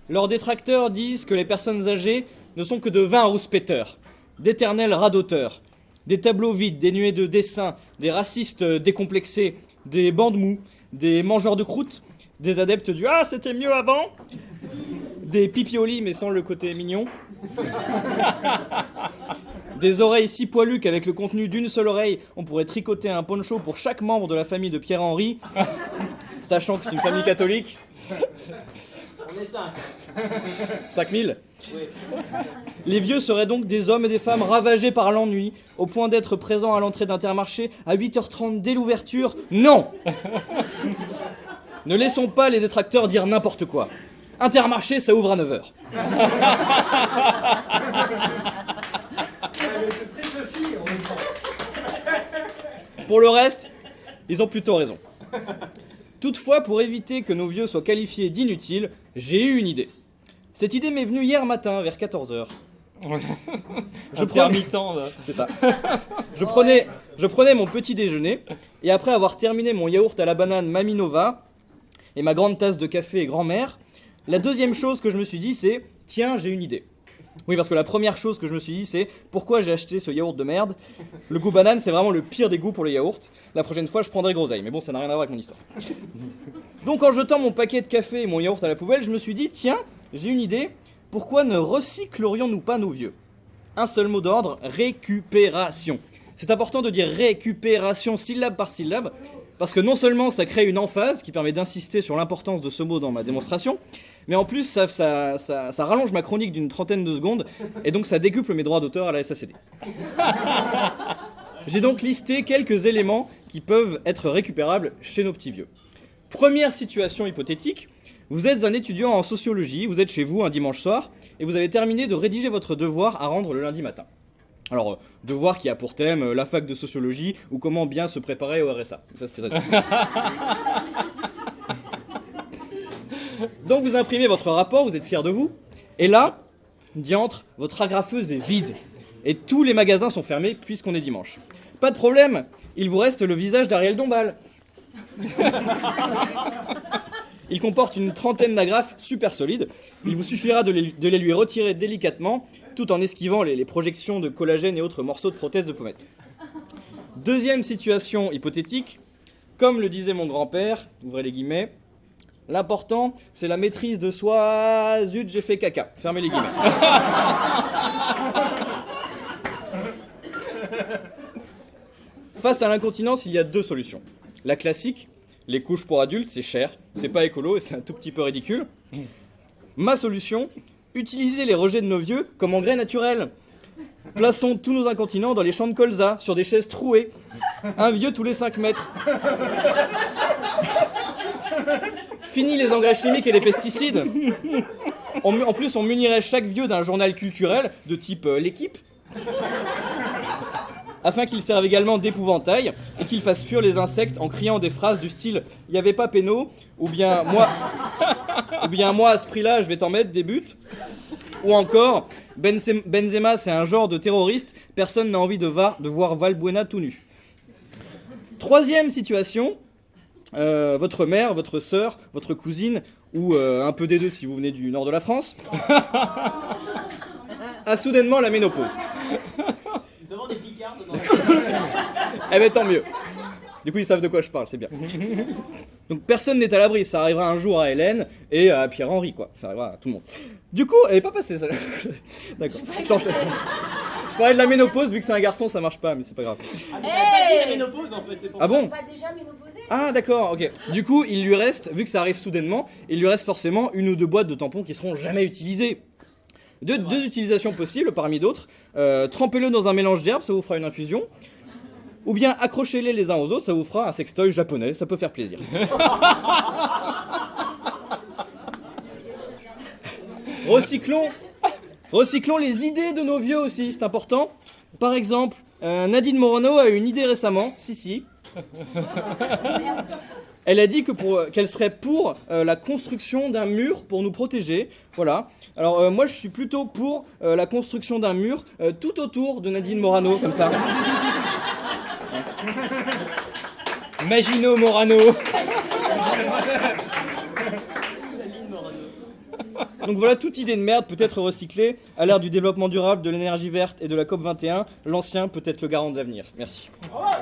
Leurs détracteurs disent que les personnes âgées ne sont que de vains rouspéteurs, d'éternels radoteurs, des tableaux vides, dénués de dessins, des racistes décomplexés, des bandes mous, des mangeurs de croûtes, des adeptes du « Ah, c'était mieux avant !» des pipiolis mais sans le côté mignon, des oreilles si poilues qu'avec le contenu d'une seule oreille, on pourrait tricoter un poncho pour chaque membre de la famille de Pierre-Henri, sachant que c'est une famille catholique. On est 5. 5000. Oui. Les vieux seraient donc des hommes et des femmes ravagés par l'ennui, au point d'être présents à l'entrée d'Intermarché à 8h30 dès l'ouverture. Non. Ne laissons pas les détracteurs dire n'importe quoi. Intermarché, ça ouvre à 9h. C'est triste aussi, en même temps. Pour le reste, ils ont plutôt raison. Toutefois, pour éviter que nos vieux soient qualifiés d'inutiles, j'ai eu une idée. Cette idée m'est venue hier matin, vers 14h. Intermittent, là. C'est ça. Je prenais mon petit déjeuner, et après avoir terminé mon yaourt à la banane Mamie Nova, et ma grande tasse de café et grand-mère, la deuxième chose que je me suis dit, c'est « Tiens, j'ai une idée ». Oui, parce que la première chose que je me suis dit, c'est « Pourquoi j'ai acheté ce yaourt de merde ?» Le goût banane, c'est vraiment le pire des goûts pour les yaourts. La prochaine fois, je prendrai groseille, mais bon, ça n'a rien à voir avec mon histoire. Donc, en jetant mon paquet de café et mon yaourt à la poubelle, je me suis dit « Tiens, j'ai une idée, pourquoi ne recyclerions-nous pas nos vieux ?» Un seul mot d'ordre, récupération. C'est important de dire récupération syllabe par syllabe, parce que non seulement ça crée une emphase qui permet d'insister sur l'importance de ce mot dans ma démonstration, mais en plus ça rallonge ma chronique d'une trentaine de secondes, et donc ça décuple mes droits d'auteur à la SACD. J'ai donc listé quelques éléments qui peuvent être récupérables chez nos petits vieux. Première situation hypothétique, vous êtes un étudiant en sociologie, vous êtes chez vous un dimanche soir, et vous avez terminé de rédiger votre devoir à rendre le lundi matin. Alors, devoir qui a pour thème la fac de sociologie ou comment bien se préparer au RSA. Ça, c'était ça. Donc, vous imprimez votre rapport, vous êtes fiers de vous. Et là, diantre, votre agrafeuse est vide. Et tous les magasins sont fermés puisqu'on est dimanche. Pas de problème, il vous reste le visage d'Ariel Dombal. Il comporte une trentaine d'agrafes super solides. Il vous suffira de les lui retirer délicatement, tout en esquivant les projections de collagène et autres morceaux de prothèses de pommettes. Deuxième situation hypothétique, comme le disait mon grand-père, ouvrez les guillemets, l'important, c'est la maîtrise de soi. Zut, j'ai fait caca. Fermez les guillemets. Face à l'incontinence, il y a deux solutions. La classique, les couches pour adultes, c'est cher, c'est pas écolo et c'est un tout petit peu ridicule. Ma solution, utiliser les rejets de nos vieux comme engrais naturel. Plaçons tous nos incontinents dans les champs de colza, sur des chaises trouées. Un vieux tous les 5 mètres. Fini les engrais chimiques et les pesticides. En plus, on munirait chaque vieux d'un journal culturel de type L'Équipe, afin qu'il serve également d'épouvantail et qu'il fasse fuir les insectes en criant des phrases du style « Y avait pas péno » ou bien « Moi, à ce prix-là, je vais t'en mettre des buts » ou encore « Benzema, c'est un genre de terroriste, personne n'a envie de voir Valbuena tout nu ». Troisième situation, votre mère, votre sœur, votre cousine, ou un peu des deux si vous venez du nord de la France, a soudainement la ménopause. Nous avons des picards dedans. Eh ben tant mieux. Du coup, ils savent de quoi je parle, c'est bien. Donc personne n'est à l'abri, ça arrivera un jour à Hélène et à Pierre-Henri, quoi. Ça arrivera à tout le monde. Du coup, elle est pas passée, ça. D'accord. Je parlais de la ménopause, vu que c'est un garçon, ça marche pas, mais c'est pas grave. Ah, mais t'as pas dit la ménopause en fait, c'est pour Ah bon ? Pas déjà ménopausé? Ah d'accord, ok. Du coup, il lui reste, vu que ça arrive soudainement, il lui reste forcément une ou deux boîtes de tampons qui seront jamais utilisées. Deux utilisations possibles parmi d'autres. Trempez-le dans un mélange d'herbes, ça vous fera une infusion. Ou bien accrochez-les les uns aux autres, ça vous fera un sextoy japonais, ça peut faire plaisir. Recyclons les idées de nos vieux aussi, c'est important. Par exemple, Nadine Morano a eu une idée récemment, si. Elle a dit qu'elle serait pour la construction d'un mur pour nous protéger. Voilà. Alors moi je suis plutôt pour la construction d'un mur tout autour de Nadine Morano, comme ça. Magino Morano. Donc voilà, toute idée de merde peut être recyclée. À l'ère du développement durable, de l'énergie verte et de la COP 21, l'ancien peut être le garant de l'avenir. Merci. Bravo.